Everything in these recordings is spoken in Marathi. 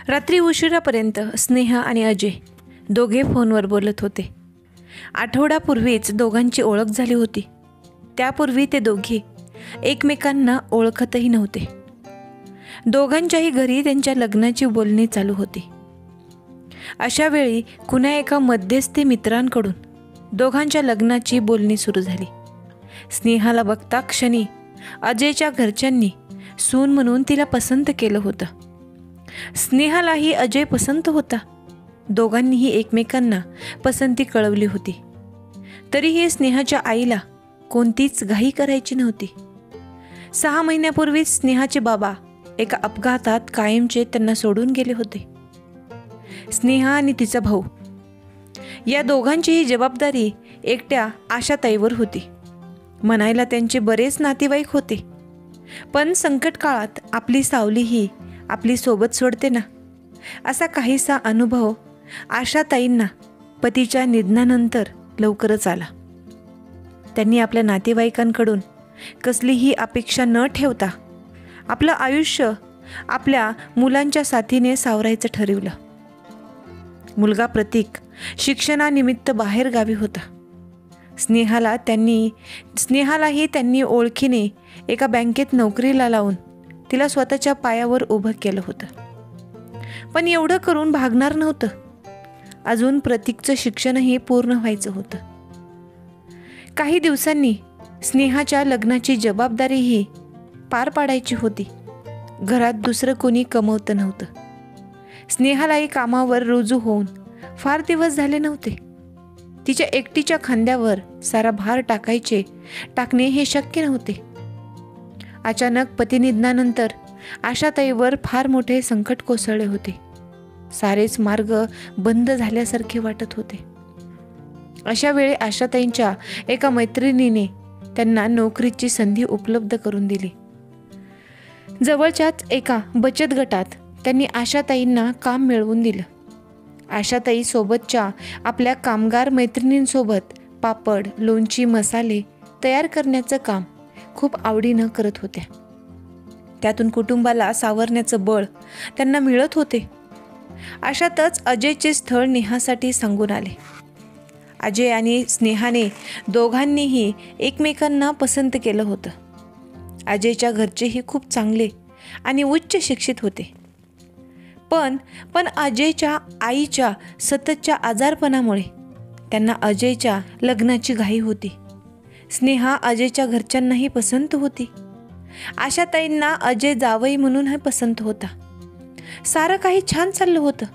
रात्री उशिरापर्यंत स्नेहा आणि अजय दोघे फोनवर बोलत होते. आठवड्यापूर्वीच दोघांची ओळख झाली होती. त्यापूर्वी ते दोघे एकमेकांना ओळखतही नव्हते. दोघांच्याही घरी त्यांच्या लग्नाची बोलणी चालू होती. अशा वेळी कुणा एका मध्यस्थी मित्रांकडून दोघांच्या लग्नाची बोलणी सुरू झाली. स्नेहाला बघता क्षणी अजयच्या घरच्यांनी सून म्हणून तिला पसंत केलं होतं. स्नेहालाही अजय पसंत होता. दोघांनीही एकमेकांना पसंती कळवली होती. तरीही स्नेहाच्या आईला कोणतीच घाई करायची नव्हती. 6 महिन्यापूर्वीच स्नेहाचे बाबा एका अपघातात कायमचे त्यांना सोडून गेले होते. स्नेहा आणि तिचा भाऊ या दोघांचीही जबाबदारी एकट्या आशाताईवर होती. म्हणायला त्यांचे बरेच नातेवाईक होते, पण संकट काळात आपली सावलीही आपली सोबत सोडते ना, असा काहीसा अनुभव आशाताईंना पतीच्या निधनानंतर लवकरच आला. त्यांनी आपल्या नातेवाईकांकडून कसलीही अपेक्षा न ठेवता आपलं आयुष्य आपल्या मुलांच्या साथीने सावरायचं ठरवलं. मुलगा प्रतीक शिक्षणानिमित्त बाहेर गावी होता. स्नेहालाही त्यांनी ओळखीने एका बँकेत नोकरीला लावून तिला स्वतःच्या पायावर उभं केलं होतं. पण एवढं करून भागणार नव्हतं. अजून प्रतीकचं शिक्षणही पूर्ण व्हायचं होतं. काही दिवसांनी स्नेहाच्या लग्नाची जबाबदारीही पार पाडायची होती. घरात दुसरं कोणी कमवतं नव्हतं. स्नेहालाही कामावर रुजू होऊन फार दिवस झाले नव्हते. तिच्या एकटीच्या खांद्यावर सारा भार टाकणे हे शक्य नव्हते. अचानक पतिनिधनानंतर आशाताईवर फार मोठे संकट कोसळले होते. सारेच मार्ग बंद झाल्यासारखे वाटत होते. अशा वेळी आशाताईंच्या एका मैत्रिणीने त्यांना नोकरीची संधी उपलब्ध करून दिली. जवळच्याच एका बचत गटात त्यांनी आशाताईंना काम मिळवून दिलं. आशाताई सोबतच्या आपल्या कामगार मैत्रिणींसोबत पापड, लोणची, मसाले तयार करण्याचं काम खूप आवडीनं करत होत्या. त्यातून कुटुंबाला सावरण्याचं बळ त्यांना मिळत होते. अशातच अजयचे स्थळ नेहासाठी सांगून आले. अजय आणि स्नेहाने दोघांनीही एकमेकांना पसंत केलं होतं. अजयच्या घरचेही खूप चांगले आणि उच्च शिक्षित होते. पण अजयच्या आईच्या सततच्या आजारपणामुळे त्यांना अजयच्या लग्नाची घाई होती. स्नेहा अजयच्या घरच्यांनाही पसंत होती. आशाताईंना अजय जावई म्हणूनही पसंत होता. सारं काही छान चाललं होतं.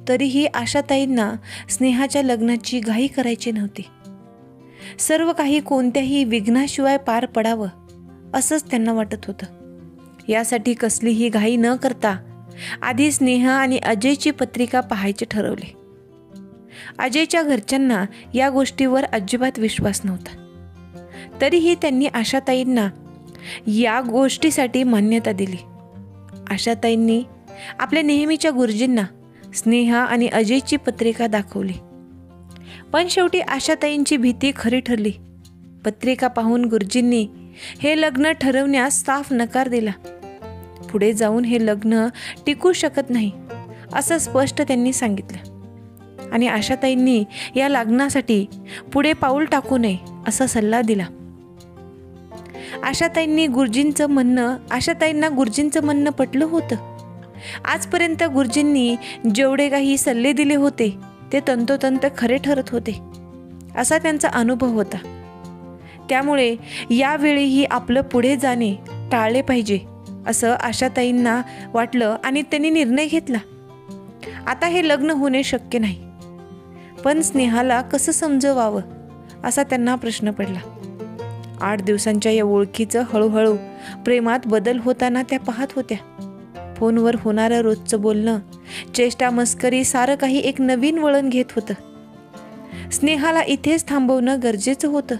तरीही आशाताईंना स्नेहाच्या लग्नाची घाई करायची नव्हती. सर्व काही कोणत्याही विघ्नाशिवाय पार पडावं असंच त्यांना वाटत होतं. यासाठी कसलीही घाई न करता आधी स्नेहा आणि अजयची पत्रिका पाहायचे ठरवले. अजयच्या घरच्यांना या गोष्टीवर अजिबात विश्वास नव्हता. तरीही त्यांनी आशाताईंना या गोष्टीसाठी मान्यता दिली. आशाताईंनी आपल्या नेहमीच्या गुरुजींना स्नेहा आणि अजयची पत्रिका दाखवली. पण शेवटी आशाताईंची भीती खरी ठरली. पत्रिका पाहून गुरुजींनी हे लग्न ठरवण्यास साफ नकार दिला. पुढे जाऊन हे लग्न टिकू शकत नाही असं स्पष्ट त्यांनी सांगितलं आणि आशाताईंनी या लग्नासाठी पुढे पाऊल टाकू नये असा सल्ला दिला. आशाताईंना गुरुजींचं म्हणणं पटलं होतं. आजपर्यंत गुरुजींनी जेवढे काही सल्ले दिले होते ते तंतोतंत खरे ठरत होते असा त्यांचा अनुभव होता. त्यामुळे यावेळीही आपलं पुढे जाणे टाळले पाहिजे असं आशाताईंना वाटलं आणि त्यांनी निर्णय घेतला. आता हे लग्न होणे शक्य नाही. पण स्नेहाला कसं समजवावं असा त्यांना प्रश्न पडला. 8 दिवसांच्या या ओळखीचं हळूहळू प्रेमात बदल होताना त्या पाहत होत्या. फोनवर होणारं रोजचं बोलणं, चेष्टा मस्करी सारं काही एक नवीन वळण घेत होतं. स्नेहाला इथेच थांबवणं गरजेचं होतं.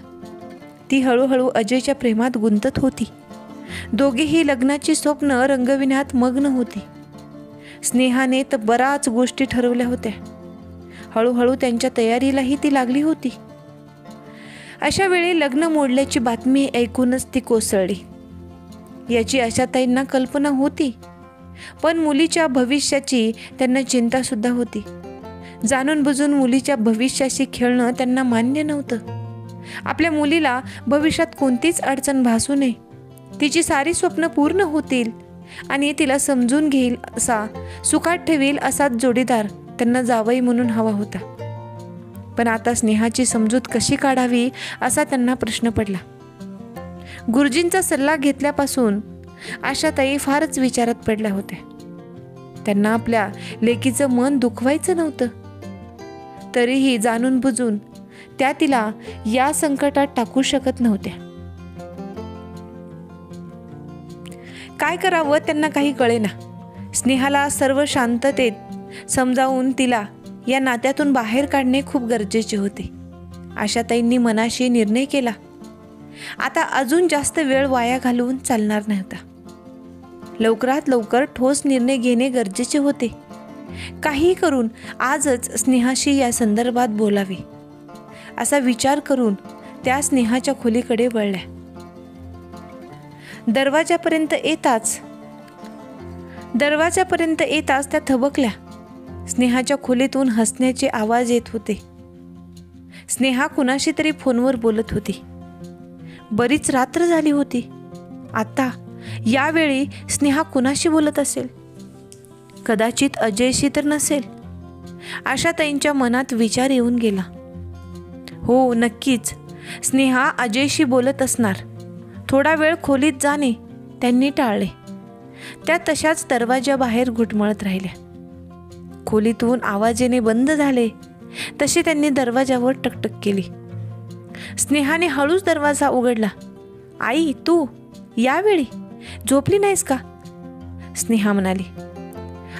ती हळूहळू अजयच्या प्रेमात गुंतत होती. दोघेही लग्नाची स्वप्न रंगविण्यात मग्न होती. स्नेहाने तर बऱ्याच गोष्टी ठरवल्या होत्या. हळूहळू त्यांच्या तयारीलाही ती लागली होती. अशा वेळी लग्न मोडल्याची बातमी ऐकूनच ती कोसळली. याची आशाताईंना कल्पना होती, पण मुलीच्या भविष्याची त्यांना चिंतासुद्धा होती. जाणून बुजून मुलीच्या भविष्याशी खेळणं त्यांना मान्य नव्हतं. आपल्या मुलीला भविष्यात कोणतीच अडचण भासू नये, तिची सारी स्वप्न पूर्ण होतील आणि तिला समजून घेईल असा, सुखात ठेवील असाच जोडीदार त्यांना जावई म्हणून हवा होता. पण आता स्नेहाची समजूत कशी काढावी असा त्यांना प्रश्न पडला. गुरुजींचा सल्ला घेतल्यापासून आशाताई फारच विचारात पडल्या होत्या. त्यांना आपल्या लेकीचं मन दुखवायचं नव्हतं, तरीही जाणून बुजून त्या तिला या संकटात टाकू शकत नव्हत्या. काय करावं त्यांना काही कळेना. स्नेहाला सर्व शांततेत समजावून तिला या नात्यातून बाहेर काढणे खूप गरजेचे होते. आशाताईंनी मनाशी निर्णय केला. आता अजून जास्त वेळ वाया घालवून चालणार नव्हता. लवकरात लवकर ठोस निर्णय घेणे गरजेचे होते. काहीही करून आजच स्नेहाशी या संदर्भात बोलावे असा विचार करून त्या स्नेहाच्या खोलीकडे वळल्या. दरवाजापर्यंत येताच त्या थबकल्या. स्नेहाच्या खोलीतून हसण्याचे आवाज येत होते. स्नेहा कुणाशी तरी फोनवर बोलत होती. बरीच रात्र झाली होती. आता यावेळी स्नेहा कुणाशी बोलत असेल? कदाचित अजयशी तर नसेल. आशाताईंच्या मनात विचार येऊन गेला. हो, नक्कीच स्नेहा अजयशी बोलत असणार. थोडा वेळ खोलीत जाणे त्यांनी टाळले. त्या तशाच दरवाजाबाहेर घुटमळत राहिल्या. खोलीतून आवाज येणे बंद झाले तसे त्यांनी दरवाजावर टकटक केली. स्नेहाने हळूच दरवाजा उघडला. आई, तू यावेळी झोपली नाहीस का? स्नेहा म्हणाली.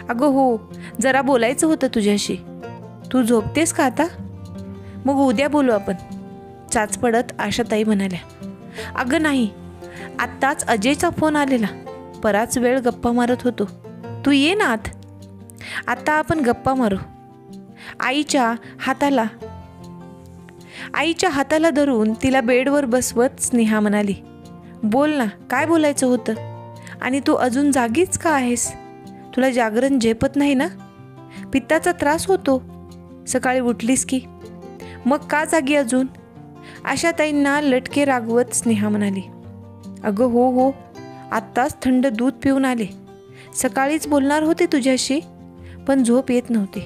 अगं हो, जरा बोलायचं होतं तुझ्याशी. तू झोपतेस का आता? मग उद्या बोलू आपण, चाच पडत आशाताई म्हणाल्या. अगं नाही, आत्ताच अजयचा फोन आलेला. बराच वेळ गप्पा मारत होतो. तू ये ना आत, आता आपण गप्पा मारू. आईच्या हाताला धरून तिला बेडवर बसवत स्नेहा म्हणाली. बोल ना, काय बोलायचं होतं? आणि तू अजून जागीच का आहेस? तुला जागरण झेपत नाही ना? पित्ताचा त्रास होतो सकाळी उठलीस की. मग का जागी अजून? आशाताईंना लटके रागवत स्नेहा म्हणाली. अगं हो, आत्ताच थंड दूध पिऊन आले. सकाळीच बोलणार होते तुझ्याशी, पण झोप येत नव्हती.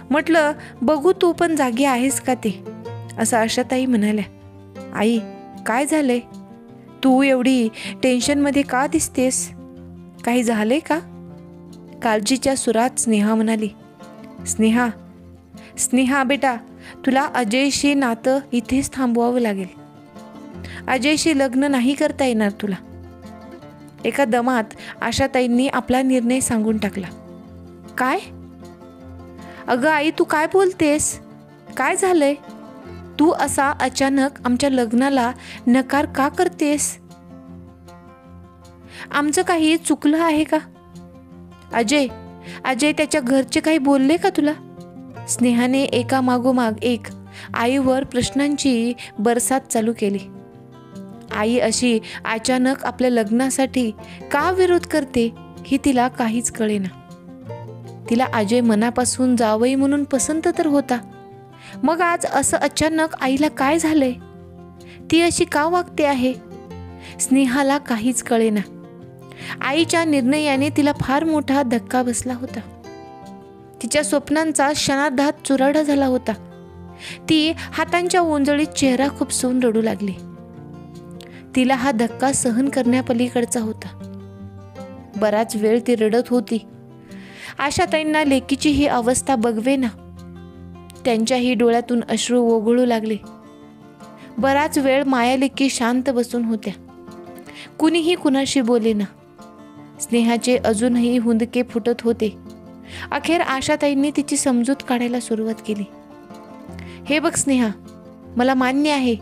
म्हटलं बघू तू पण जागी आहेस का ते, असं आशाताई म्हणाल्या. आई, काय झालंय? तू एवढी टेन्शनमध्ये का दिसतेस? काही झालंय का? काळजीच्या सुरात स्नेहा म्हणाली. स्नेहा बेटा, तुला अजयशी नातं इथेच थांबवावं लागेल. अजयशी लग्न नाही करता येणार तुला. एका दमात आशाताईंनी आपला निर्णय सांगून टाकला. काय? अगं आई, तू काय बोलतेस? काय झालंय? तू असा अचानक आमच्या लग्नाला नकार का करतेस? आमचं काही चुकलं आहे का? अजय त्याच्या घरचे काही बोलले का तुला? स्नेहाने एका मागोमाग एक आईवर प्रश्नांची बरसात चालू केली. आई अशी अचानक आपल्या लग्नासाठी का विरोध करते हे तिला काहीच कळेना. तिला अजय मनापासून जावई म्हणून पसंत तर होता. मग आज असं अचानक आईला काय झालंय? ती अशी का वागते आहे? स्नेहाला काहीच कळेना. आईच्या निर्णयाने तिला फार मोठा धक्का बसला होता. तिच्या स्वप्नांचा क्षणार्धात चुराडा झाला होता. ती हातांच्या ओंजळीत चेहरा खुपसून रडू लागली. तिला हा धक्का सहन करण्यापलीकडचा होता. बराच वेळ ती रडत होती. आशाताईंना लेकीची ही अवस्था बघवेना. त्यांच्याही डोळ्यातून अश्रू ओघळू लागले. बराच वेळ माया लेकी शांत बसून होत्या. कुणीही कुणाशी बोलेना. स्नेहाचे अजूनही हुंदके फुटत होते. अखेर आशाताईंनी तिची समजूत काढायला सुरुवात केली. हे बघ स्नेहा, मला मान्य आहे,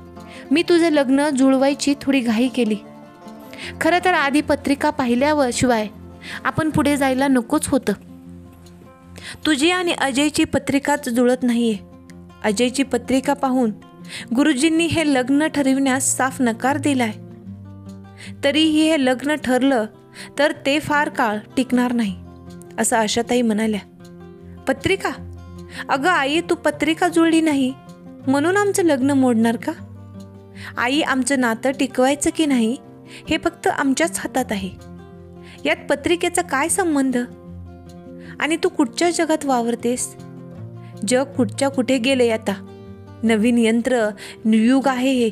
मी तुझं लग्न जुळवायची थोडी घाई केली. खरं तर आधी पत्रिका पाहिल्यावर शिवाय आपण पुढे जायला नकोच होतं. तुझी आणि अजयची पत्रिकाच जुळत नाहीये. अजयची पत्रिका पाहून गुरुजींनी हे लग्न ठरविण्यास साफ नकार दिलाय. तरीही हे लग्न ठरलं तर ते फार काळ टिकणार नाही, असं आशाताई म्हणाल्या. पत्रिका? अगं आई, तू पत्रिका जुळली नाही म्हणून आमचं लग्न मोडणार का? आई, आमचं नातं टिकवायचं की नाही हे फक्त आमच्याच हातात आहे. यात पत्रिकेचा काय संबंध? आणि तू कुठच्या जगात वावरतेस? जग कुठच्या कुठे गेले आता. नवीन यंत्र, युग आहे हे,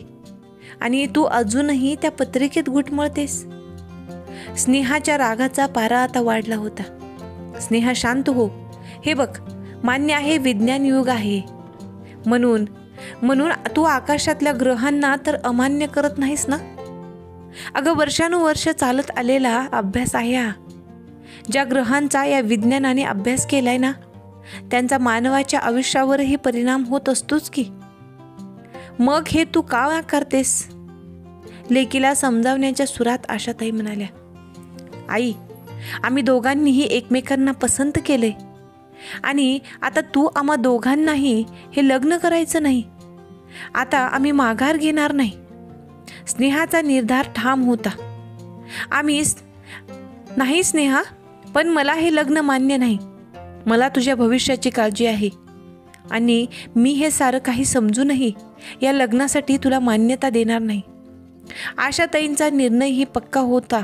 आणि तू अजूनही त्या पत्रिकेत घुटमळतेस. स्नेहाच्या रागाचा पारा आता वाढला होता. स्नेहा, शांत हो. हे बघ, मान्य आहे विज्ञान युग आहे, म्हणून तू आकाशातल्या ग्रहांना तर अमान्य करत नाहीस ना? अगं, वर्षानुवर्ष चालत आलेला अभ्यास आहे हा. ज्या ग्रहांचा या विज्ञानाने अभ्यास केलाय ना, त्यांचा मानवाच्या आयुष्यावरही परिणाम होत असतोच की. मग हे तू का नाकारतेस? लेकीला समजावण्याच्या सुरात आशाताई म्हणाल्या. आई, आम्ही दोघांनीही एकमेकांना पसंत केले, आणि आता तू आम्हा दोघांनाही हे लग्न करायचं नाही. आता आम्ही माघार घेणार नाही. स्नेहाचा निर्धार ठाम होता. नाही स्नेहा, पण मला हे लग्न मान्य नाही. मला तुझ्या भविष्याची काळजी आहे, आणि मी हे सारं काही समजूनही या लग्नासाठी तुला मान्यता देणार नाही. आशाताईंचा निर्णयही पक्का होता.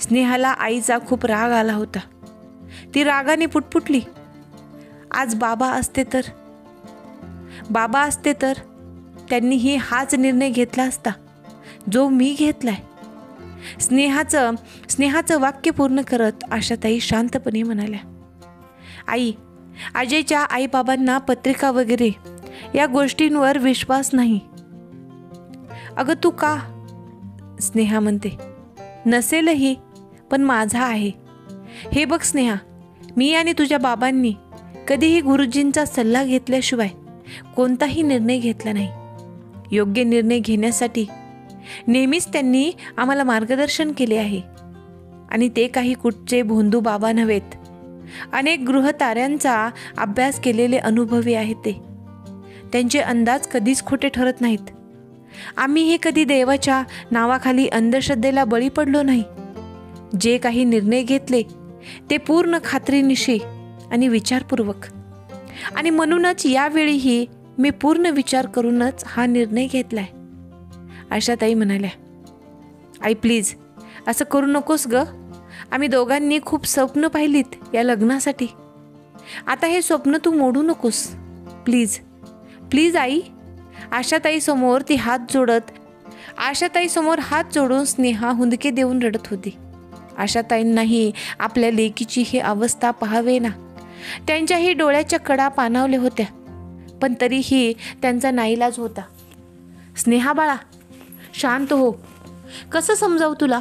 स्नेहाला आईचा खूप राग आला होता. ती रागाने पुटपुटली. आज बाबा असते तर त्यांनीही हाच निर्णय घेतला असता जो मी घेतलाय. स्नेहाचं वाक्य पूर्ण करत आशाताई शांतपणे म्हणाल्या. आई, अजयच्या आईबाबांना पत्रिका वगैरे या गोष्टींवर विश्वास नाही. अगं, तू का? स्नेहा म्हणते. नसेलही, पण माझा आहे. हे बघ स्नेहा, मी आणि तुझ्या बाबांनी कधीही गुरुजींचा सल्ला घेतल्याशिवाय कोणताही निर्णय घेतला नाही. योग्य निर्णय घेण्यासाठी नेहमीच त्यांनी आम्हाला मार्गदर्शन केले आहे, आणि ते काही कुठचे भोंदू बाबा नव्हेत. अनेक गृहताऱ्यांचा अभ्यास केलेले अनुभवी आहेत ते. त्यांचे अंदाज कधीच खोटे ठरत नाहीत. आम्ही हे कधी देवाच्या नावाखाली अंधश्रद्धेला बळी पडलो नाही. जे काही निर्णय घेतले ते पूर्ण खात्रीनिशी आणि विचारपूर्वक, आणि म्हणूनच यावेळीही मी पूर्ण विचार करूनच हा निर्णय घेतलाय. आशाताई म्हणाल्या. आई, प्लीज असं करू नकोस ग. आम्ही दोघांनी खूप स्वप्न पाहिलीत या लग्नासाठी. आता हे स्वप्न तू मोडू नकोस. Please please I. आशाताईसमोर हात जोडून स्नेहा हुंदके देऊन रडत होती. आशाताईंनाही आपल्या लेकीची ही अवस्था पाहावे ना. त्यांच्याही डोळ्याच्या कडा पाणावल्या होत्या, पण तरीही त्यांचा नाईलाज होता. स्नेहा बाळा, शांत हो. कसं समजावू तुला?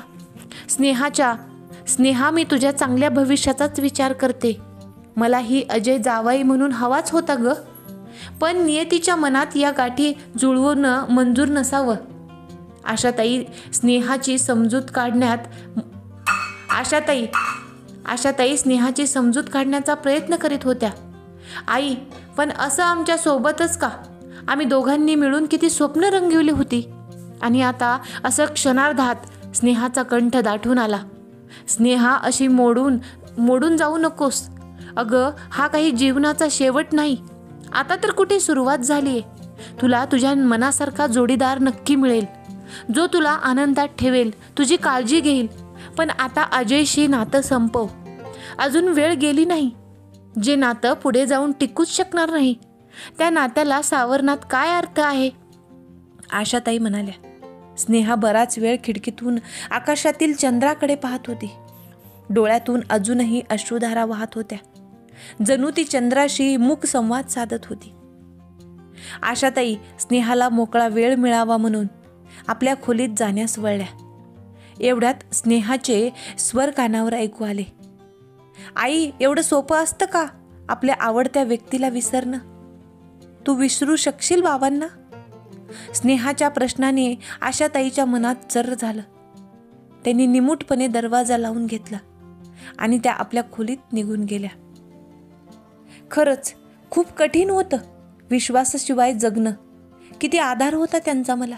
स्नेहा, मी तुझ्या चांगल्या भविष्याचाच विचार करते. मलाही अजय जावाई म्हणून हवाच होता ग, पण नियतीच्या मनात या गाठी जुळवणं मंजूर नसावं. आशाताई स्नेहाची समजूत काढण्याचा प्रयत्न करीत होत्या. आई, पण असं आमच्या सोबतच का? आम्ही दोघांनी मिळून किती स्वप्न रंगवली होती, आणि आता असं क्षणार्धात स्नेहाचा कंठ दाटून आला. स्नेहा, अशी मोडून जाऊ नकोस. अगं, हा काही जीवनाचा शेवट नाही. आता तर कुठे सुरुवात झालीये. तुला तुझ्या मनासारखा जोडीदार नक्की मिळेल, जो तुला आनंदात ठेवेल, तुझी काळजी घेईल. पण आता अजयशी नातं संपव. अजून वेळ गेली नाही. जे नातं पुढे जाऊन टिकूच शकणार नाही, त्या नात्याला सावरण्यात काय अर्थ आहे? आशाताई म्हणाल्या. स्नेहा बराच वेळ खिडकीतून आकाशातील चंद्राकडे पाहत होती. डोळ्यातून अजूनही अश्रुधारा वाहत होत्या. जणू ती चंद्राशी मुक संवाद साधत होती. आशाताई स्नेहाला मोकळा वेळ मिळावा म्हणून आपल्या खोलीत जाण्यास वळल्या. एवढ्यात स्नेहाचे स्वर कानावर ऐकू आले. आई, एवढं सोपं असतं का आपल्या आवडत्या व्यक्तीला विसरणं? तू विसरू शकशील बाबांना? स्नेहाच्या प्रश्नाने आशाताईच्या मनात जर्र झालं. त्यांनी निमूटपणे दरवाजा लावून घेतला आणि त्या आपल्या खोलीत निघून गेल्या. खरंच खूप कठीण होतं विश्वासाशिवाय जगणं. किती आधार होता त्यांचा मला.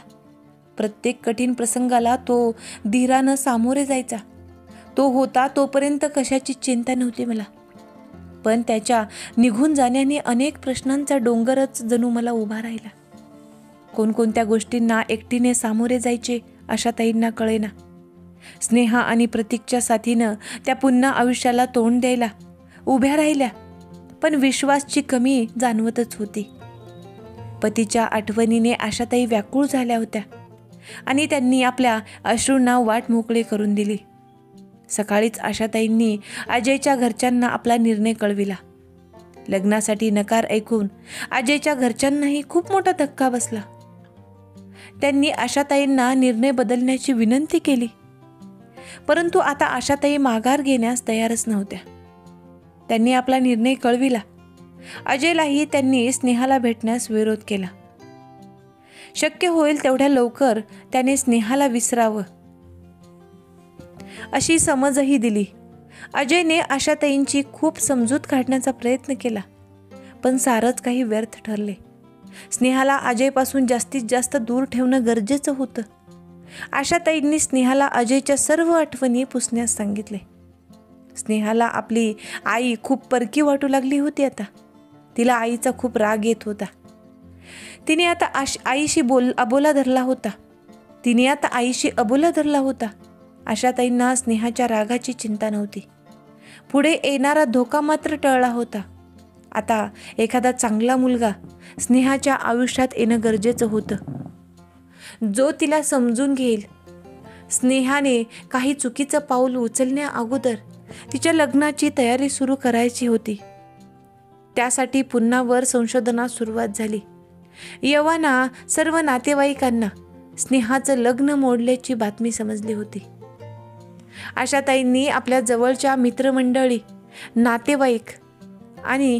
प्रत्येक कठीण प्रसंगाला तो धीरानं सामोरे जायचा. तो होता तोपर्यंत कशाची चिंता नव्हती मला, पण त्याच्या निघून जाण्याने अनेक प्रश्नांचा डोंगरच जणू मला उभा राहिला. कोणकोणत्या गोष्टींना एकटीने सामोरे जायचे आशाताईंना कळेना. स्नेहा आणि प्रतीकच्या साथीनं त्या पुन्हा आयुष्याला तोंड द्यायला उभ्या राहिल्या, पण विश्वासची कमी जाणवतच होती. पतीच्या आठवणीने आशाताई व्याकुळ झाल्या होत्या आणि त्यांनी आपल्या अश्रूंना वाट मोकळी करून दिली. सकाळीच आशाताईंनी अजयच्या घरच्यांना आपला निर्णय कळविला. लग्नासाठी नकार ऐकून अजयच्या घरच्यांनाही खूप मोठा धक्का बसला. त्यांनी आशाताईंना निर्णय बदलण्याची विनंती केली, परंतु आता आशाताई माघार घेण्यास तयारच नव्हत्या. त्यांनी आपला निर्णय कळविला. अजयलाही त्यांनी स्नेहाला भेटण्यास विरोध केला. शक्य होईल तेवढ्या लवकर त्याने स्नेहाला विसरावं अशी समजही दिली. अजयने आशाताईंची खूप समजूत काढण्याचा प्रयत्न केला, पण सारंच काही व्यर्थ ठरले. स्नेहाला अजयपासून जास्तीत जास्त दूर ठेवणं गरजेचं होतं. आशाताईंनी स्नेहाला अजयच्या सर्व आठवणी पुसण्यास सांगितले. स्नेहाला आपली आई खूप परकी वाटू लागली होती. आता तिला आईचा खूप राग येत होता. तिने आता आईशी अबोला धरला होता. आशाताईंना स्नेहाच्या रागाची चिंता नव्हती. पुढे येणारा धोका मात्र टळला होता. आता एखादा चांगला मुलगा स्नेहाच्या आयुष्यात येणं गरजेचं होतं, जो तिला समजून घेईल. स्नेहाने काही चुकीचं पाऊल उचलण्या अगोदर तिच्या लग्नाची तयारी सुरू करायची होती. त्यासाठी पुन्हा वर संशोधनास सुरुवात झाली. यवाना सर्व नातेवाईकांना स्नेहाचं लग्न मोडल्याची बातमी समजली होती. आशाताईंनी आपल्या जवळच्या मित्रमंडळी, नातेवाईक आणि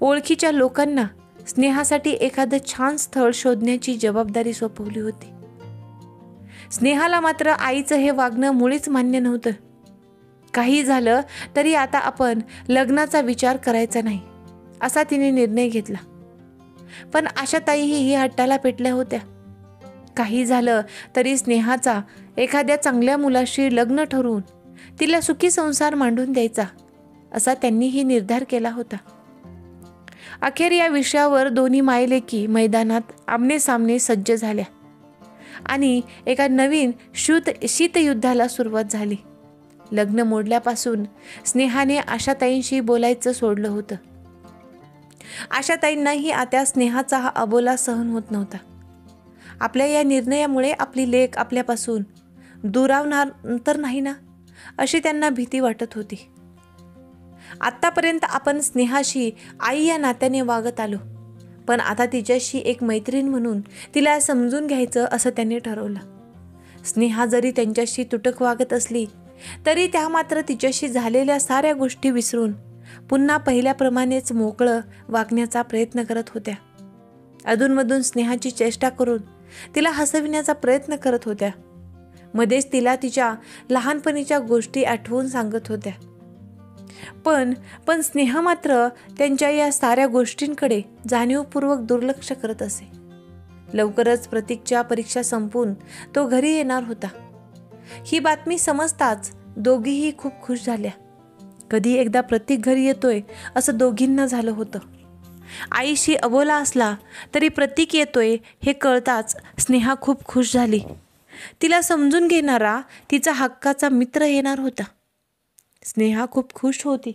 ओळखीच्या लोकांना स्नेहासाठी एखादं छान स्थळ शोधण्याची जबाबदारी सोपवली होती. स्नेहाला मात्र आईचं हे वागणं मुळीच मान्य नव्हतं. काही झालं तरी आता आपण लग्नाचा विचार करायचा नाही असा तिने निर्णय घेतला. पण आशाताईही ही हट्टाला पेटल्या होत्या. काही झालं तरी स्नेहाचा एखाद्या चांगल्या मुलाशी लग्न ठरवून तिला सुखी संसार मांडून द्यायचा असा त्यांनीही निर्धार केला होता. अखेर या विषयावर दोन्ही मायलेकी मैदानात आमनेसामने सज्ज झाल्या आणि एका नवीन शीतयुद्धाला सुरुवात झाली. लग्न मोडल्यापासून स्नेहाने आशाताईंशी बोलायचं सोडलं होतं. आशाताईंनाही आता स्नेहाचा हा अबोला सहन होत नव्हता. आपल्या या निर्णयामुळे आपली लेक आपल्यापासून दुरावणार तर नाही ना, अशी त्यांना भीती वाटत होती. आत्तापर्यंत आपण स्नेहाशी आई या नात्याने वागत आलो, पण आता तिच्याशी एक मैत्रीण म्हणून तिला समजून घ्यायचं असं त्यांनी ठरवलं. स्नेहा जरी त्यांच्याशी तुटक वागत असली तरी त्या मात्र तिच्याशी झालेल्या साऱ्या गोष्टी विसरून पुन्हा पहिल्याप्रमाणेच मोकळं वागण्याचा प्रयत्न करत होत्या. अधूनमधून स्नेहाची चेष्टा करून तिला हसविण्याचा प्रयत्न करत होत्या. मध्येच तिला तिच्या लहानपणीच्या गोष्टी आठवून सांगत होत्या. पण स्नेहा मात्र त्यांच्या या साऱ्या गोष्टींकडे जाणीवपूर्वक दुर्लक्ष करत असे. लवकरच प्रतीकच्या परीक्षा संपून तो घरी येणार होता. ही बातमी समजताच दोघीही खूप खुश झाल्या. कधी एकदा प्रतीक घरी येतोय असं दोघींना झालं होतं. आईशी अबोला असला तरी प्रतीक येतोय हे कळताच स्नेहा खूप खुश झाली. तिला समजून घेणारा तिचा हक्काचा मित्र येणार होता. स्नेहा खूप खुश होती.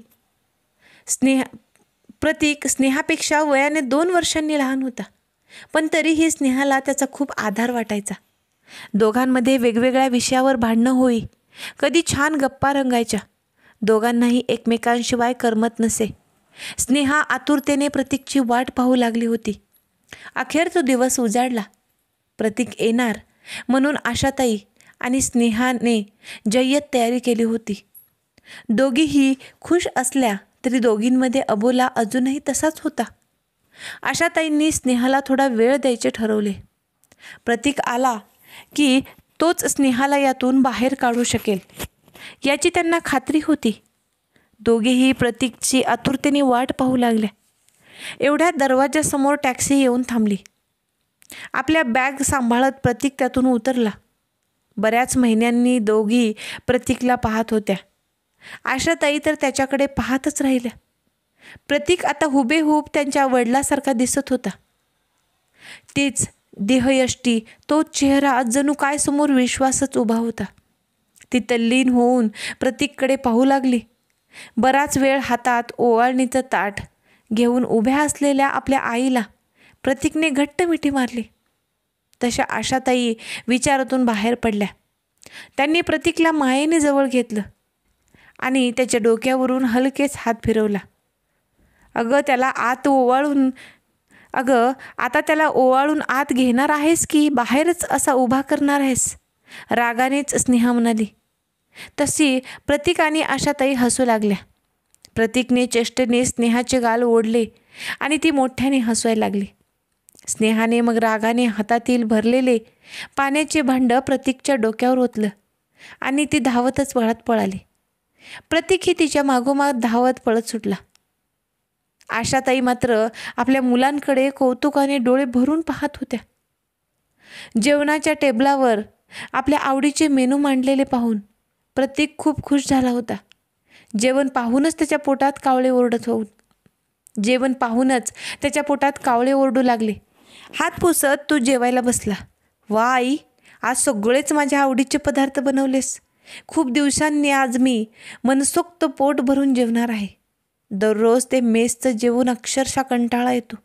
प्रतीक स्नेहापेक्षा वयाने 2 वर्षांनी लहान होता, पण तरीही स्नेहाला त्याचा खूप आधार वाटायचा. दोघांमध्ये वेगवेगळ्या विषयावर भांडणं होई, कधी छान गप्पा रंगायच्या. दोघांनाही एकमेकांशिवाय करमत नसे. स्नेहा आतुरतेने प्रतीकची वाट पाहू लागली होती. अखेर तो दिवस उजाडला. प्रतीक येणार म्हणून आशाताई आणि स्नेहाने जय्यत तयारी केली होती. दोघीही खुश असल्या तरी दोघींमध्ये अबोला अजूनही तसाच होता. आशाताईंनी स्नेहाला थोडा वेळ द्यायचे ठरवले. प्रतीक आला की तोच स्नेहाला यातून बाहेर काढू शकेल याची त्यांना खात्री होती. दोघेही प्रतीकची आतुरतेने वाट पाहू लागल्या. एवढ्या दरवाजासमोर टॅक्सी येऊन थांबली. आपल्या बॅग सांभाळत प्रतीक त्यातून उतरला. बऱ्याच महिन्यांनी दोघी प्रतीकला पाहत होत्या. आशाताई तर त्याच्याकडे पाहतच राहिल्या. प्रतीक आता हुबेहूब त्यांच्या वडिलासारखा दिसत होता. तीच देहयष्टी, तोच चेहरा, जणू काय समोर विश्वासच उभा होता. ती तल्लीन होऊन प्रतीककडे पाहू लागली. बराच वेळ हातात ओवाळणीचं ताट घेऊन उभ्या असलेल्या आपल्या आईला प्रतीकने घट्ट मिठी मारली. तशा आशाताई विचारातून बाहेर पडल्या. त्यांनी प्रतीकला मायेने जवळ घेतलं आणि त्याच्या डोक्यावरून हलकेच हात फिरवला. आता त्याला ओवाळून आत घेणार आहेस की बाहेरच असा उभा करणार आहेस? रागानेच स्नेहा म्हणाली. तशी प्रतीक आणि आशाताई हसू लागल्या. प्रतीकने चेष्टेने स्नेहाचे गाल ओढले आणि ती मोठ्याने हसवायला लागली. स्नेहाने मग रागाने हातातील भरलेले पाण्याचे भांड प्रतीकच्या डोक्यावर ओतलं आणि ती धावतच पळत पळाली. प्रतीकही तिच्या मागोमाग धावत पळत सुटला. आशाताई मात्र आपल्या मुलांकडे कौतुकाने डोळे भरून पाहत होत्या. जेवणाच्या टेबलावर आपल्या आवडीचे मेनू मांडलेले पाहून प्रतीक खूप खुश झाला होता. जेवण पाहूनच त्याच्या पोटात कावळे ओरडू लागले. हात पुसत तो जेवायला बसला. वा आई, आज सगळेच माझ्या आवडीचे पदार्थ बनवलेस. खूप दिवसांनी आज मी मनसोक्त पोट भरून जेवणार आहे. दररोज ते मेसचं जेवण अक्षरशः कंटाळा येतो.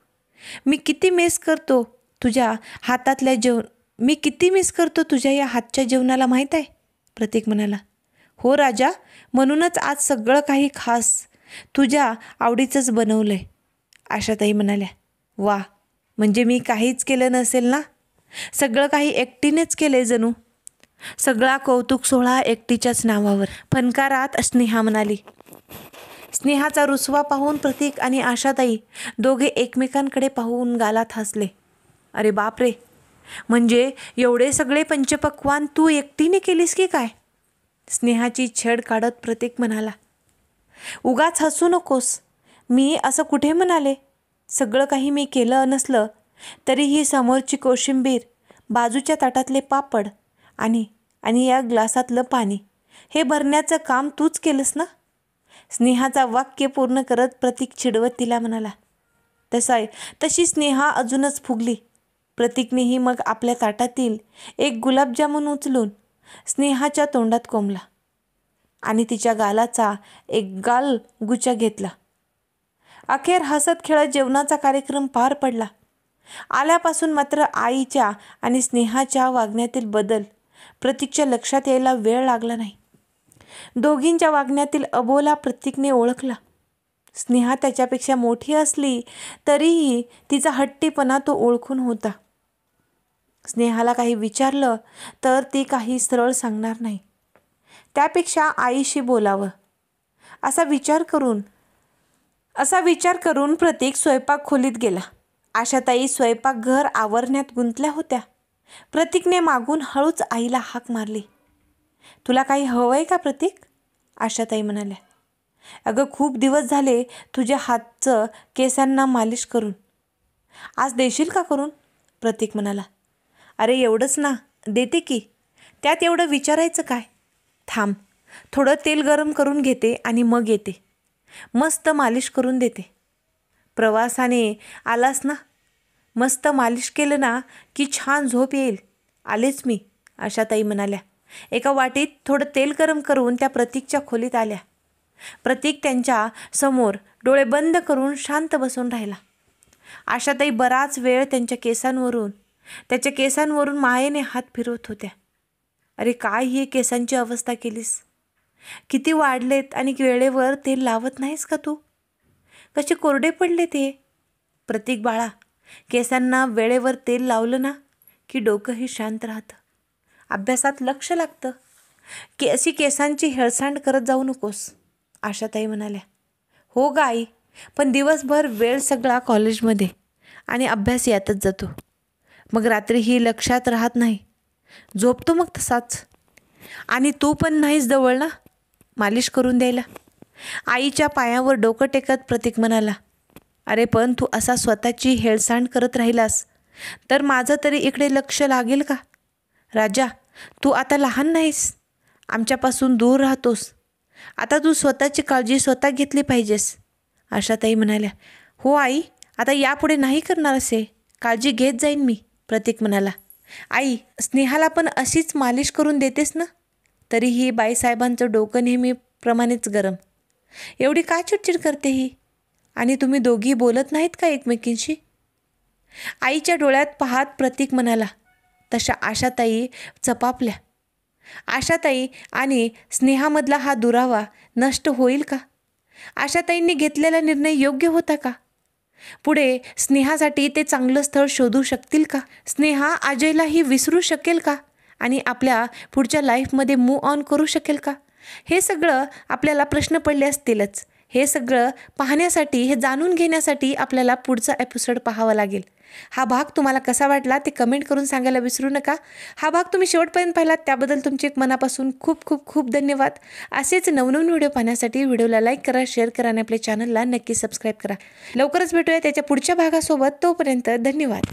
मी किती मिस करतो तुझ्या या हातच्या जेवणाला माहीत आहे, प्रतीक म्हणाला. हो राजा, म्हणूनच आज सगळं काही खास तुझ्या आवडीचंच बनवलंय, आशाताई म्हणाल्या. वा, म्हणजे मी काहीच केलं नसेल ना? सगळं काही एकटीनेच केलंय जणू. सगळा कौतुक सोहळा एकटीच्याच नावावर, फणकारात स्नेहा म्हणाली. स्नेहाचा रुसवा पाहून प्रतीक आणि आशाताई दोघे एकमेकांकडे पाहून गालात हसले. अरे बापरे, म्हणजे एवढे सगळे पंचपक्वान्न तू एकटीने केलीस की काय? स्नेहाची छेड काढत प्रतीक म्हणाला. उगाच हसू नकोस. मी असं कुठे म्हणाले? सगळं काही मी केलं नसलं तरीही समोरची कोशिंबीर, बाजूच्या ताटातले पापड आणि या ग्लासातलं पाणी हे भरण्याचं काम तूच केलंस ना? स्नेहाचा वाक्य पूर्ण करत प्रतीक चिडवत तिला म्हणाला. तशी स्नेहा अजूनच फुगली. प्रतीकनेही मग आपल्या ताटातील एक गुलाबजामुन उचलून स्नेहाच्या तोंडात कोंबला आणि तिच्या गालाचा एक गालगुच्चा घेतला. अखेर हसत खेळत जेवणाचा कार्यक्रम पार पडला. आल्यापासून मात्र आईच्या आणि स्नेहाच्या वागण्यातील बदल प्रतीकच्या लक्षात यायला वेळ लागला नाही. दोघींच्या वागण्यातील अबोला प्रतीकने ओळखला. स्नेहा त्याच्यापेक्षा मोठी असली तरीही तिचा हट्टीपणा तो ओळखून होता. स्नेहाला काही विचारलं तर ती काही सरळ सांगणार नाही. त्यापेक्षा आईशी बोलावं असा विचार करून प्रतीक स्वयंपाक खोलीत गेला. आशाताई स्वयंपाकघर आवरण्यात गुंतल्या होत्या. प्रतीकने मागून हळूच आईला हाक मारली. तुला काही हवंय का प्रतीक? आशाताई म्हणाल्या. अगं, खूप दिवस झाले तुझ्या हातचं केसांना मालिश करून. आज देशील का करून? प्रतीक म्हणाला. अरे एवढंच ना, देते की. त्यात एवढं विचारायचं काय? थांब, थोडं तेल गरम करून घेते आणि मग येते. मस्त मालिश करून देते. प्रवासाने आलास ना, मस्त मालिश केलं ना की छान झोप येईल. आलेच मी, आशाताई म्हणाल्या. एका वाटीत थोडं तेल गरम करून त्या प्रतीकच्या खोलीत आल्या. प्रतीक त्यांच्या समोर डोळे बंद करून शांत बसून राहिला. आशाताई बराच वेळ त्याच्या केसांवरून मायेने हात फिरवत होत्या. अरे काय ही केसांची अवस्था केलीस? किती वाढलेत आणि वेळेवर तेल लावत नाहीस का तू? कसे कोरडे पडले ते? प्रतीक बाळा, केसांना वेळेवर तेल लावलं ना की डोकंही शांत राहतं, अभ्यासात लक्ष लागतं. अशी केसांची हेळसांड करत जाऊ नकोस, आशाताई म्हणाल्या. हो ग आई, पण दिवसभर वेळ सगळा कॉलेजमध्ये आणि अभ्यास यातच जातो. मग रात्रीही लक्षात राहत नाही, झोपतो मग तसाच. आणि तू पण नाहीस जवळ ना मालिश करून द्यायला. आईच्या पायावर डोकं टेकत प्रतीक म्हणाला. अरे पण तू असा स्वतःची हेळसांड करत राहिलास तर माझं तरी इकडे लक्ष लागेल का? राजा, तू आता लहान नाहीस, आमच्यापासून दूर राहतोस. आता तू स्वतःची काळजी स्वतः घेतली पाहिजेस. आशाताई म्हणाल्या, हो आई, आता यापुढे नाही करणार असे. काळजी घेत जाईन मी. प्रतीक म्हणाला, आई, स्नेहाला पण अशीच मालिश करून देतेस ना? तरीही बाईसाहेबांचं डोकं नेहमीप्रमाणेच गरम. एवढी काय चिडचिड करते ही? आणि तुम्ही दोघी बोलत नाहीत का एकमेकींशी? आईच्या डोळ्यात पाहत प्रतीक म्हणाला. तशा आशाताई चपापल्या. आशाताई आणि स्नेहामधला हा दुरावा नष्ट होईल का? आशाताईंनी घेतलेला निर्णय योग्य होता का? पुढे स्नेहासाठी ते चांगलं स्थळ शोधू शकतील का? स्नेहा अजयलाही विसरू शकेल का? आणि आपल्या पुढच्या लाईफमध्ये मूव्ह ऑन करू शकेल का? हे सगळं आपल्याला प्रश्न पडले असतीलच. हे सगळं पाहण्यासाठी, हे जाणून घेण्यासाठी आपल्याला पुढचा एपिसोड पाहावा लागेल. हा भाग तुम्हाला कसा वाटला ते कमेंट करून सांगायला विसरू नका. हा भाग तुम्ही शेवटपर्यंत पाहिलात त्याबद्दल तुमचे एक मनापासून खूप खूप खूप धन्यवाद. असेच नवनवीन व्हिडिओ पाहण्यासाठी व्हिडिओला लाईक करा, शेअर करा आणि आपल्या चॅनलला नक्की सबस्क्राईब करा. लवकरच भेटूया त्याच्या पुढच्या भागासोबत. तोपर्यंत धन्यवाद.